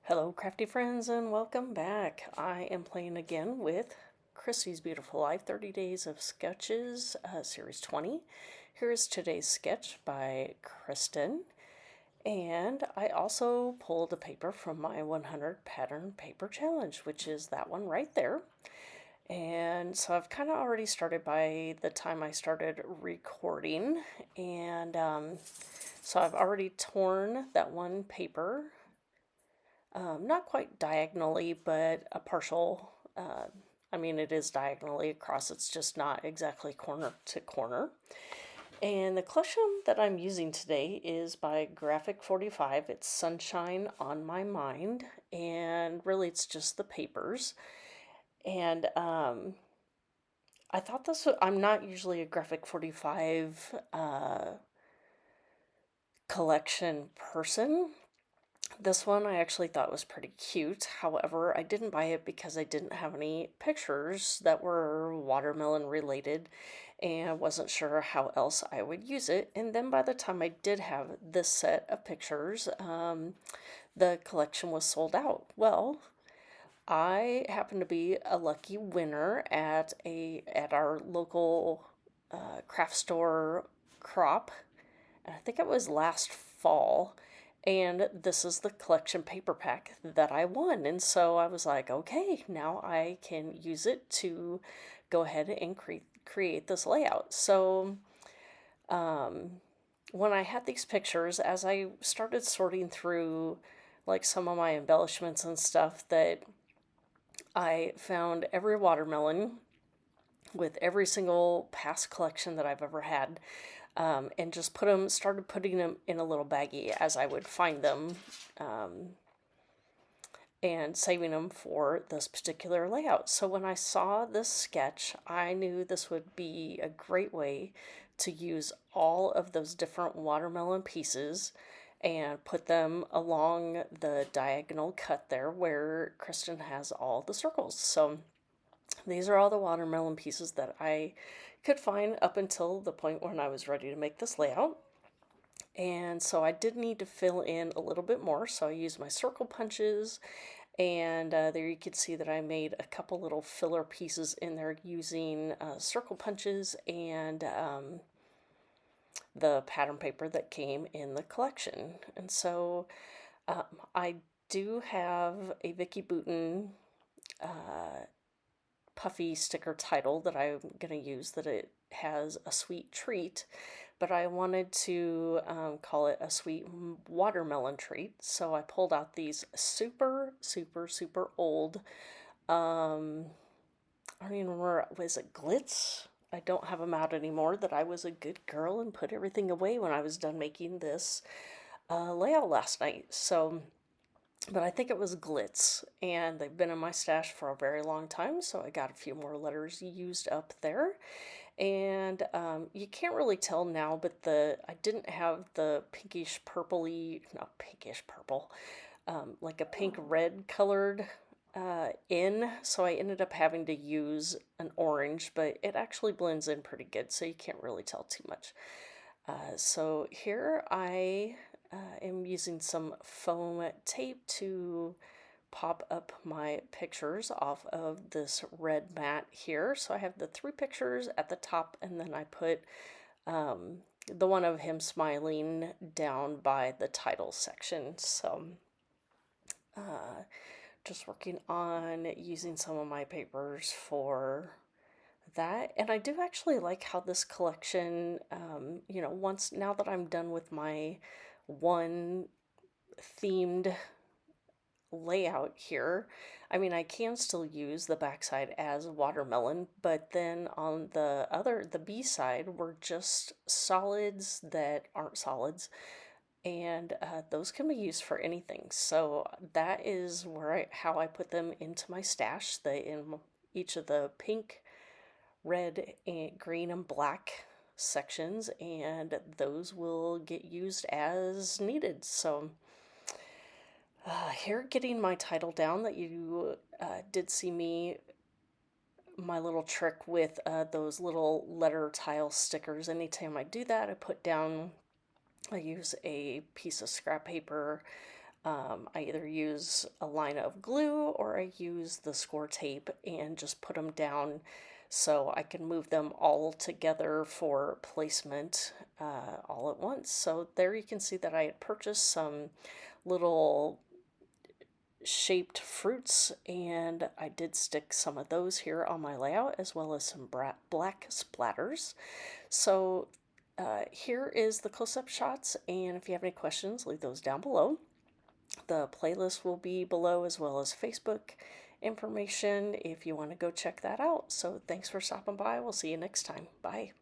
Hello, crafty friends, and welcome back. I am playing again with Chrissy's Beautiful Life 30 Days of Sketches, Series 20. Here is today's sketch by Kristen, and I also pulled a paper from my 100 Pattern Paper Challenge, which is that one right there. And so I've kind of already started by the time I started recording, and so I've already torn that one paper, not quite diagonally, but a partial. I mean, it is diagonally across, it's just not exactly corner to corner. And the collection that I'm using today is by Graphic 45. It's Sunshine on My Mind, and really it's just the papers. And I thought I'm not usually a Graphic 45 collection person. This one I actually thought was pretty cute. However, I didn't buy it because I didn't have any pictures that were watermelon related and wasn't sure how else I would use it. And then by the time I did have this set of pictures, the collection was sold out. Well, I happened to be a lucky winner at our local craft store crop, and I think it was last fall. And this is the collection paper pack that I won. And so I was like, okay, now I can use it to go ahead and create this layout. So when I had these pictures, as I started sorting through like some of my embellishments and stuff, that I found every watermelon with every single past collection that I've ever had, and just started putting them in a little baggie as I would find them, and saving them for this particular layout. So when I saw this sketch, I knew this would be a great way to use all of those different watermelon pieces and put them along the diagonal cut there where Kristen has all the circles. So these are all the watermelon pieces that I could find up until the point when I was ready to make this layout. And so I did need to fill in a little bit more, so I used my circle punches, and there you can see that I made a couple little filler pieces in there using circle punches and the pattern paper that came in the collection. And so I do have a Vicki Boutin puffy sticker title that I'm going to use, that it has a sweet treat, but I wanted to call it a sweet watermelon treat. So I pulled out these super, super, super old, I don't even remember, was it Glitz? I don't have them out anymore, that I was a good girl and put everything away when I was done making this layout last night. So but I think it was Glitz, and they've been in my stash for a very long time, so I got a few more letters used up there. And you can't really tell now, but I didn't have the pinkish purpley, not pinkish purple, like a pink red colored so I ended up having to use an orange, but it actually blends in pretty good, so you can't really tell too much. So here I am using some foam tape to pop up my pictures off of this red mat here. So I have the three pictures at the top, and then I put the one of him smiling down by the title section. So just working on using some of my papers for that. And I do actually like how this collection, once now that I'm done with my one themed layout here, I mean, I can still use the backside as watermelon, but then on the B side were just solids that aren't solids, and those can be used for anything. So that is how I put them into my stash. In each of the pink, red, and green, and black sections, and those will get used as needed. So here, getting my title down, that you did see my little trick with those little letter tile stickers. Anytime I do that, I use a piece of scrap paper, I either use a line of glue or I use the score tape and just put them down so I can move them all together for placement all at once. So there you can see that I had purchased some little shaped fruits, and I did stick some of those here on my layout as well as some black splatters. So here is the close-up shots, and if you have any questions, leave those down below. The playlist will be below as well as Facebook information if you want to go check that out. So thanks for stopping by. We'll see you next time. Bye.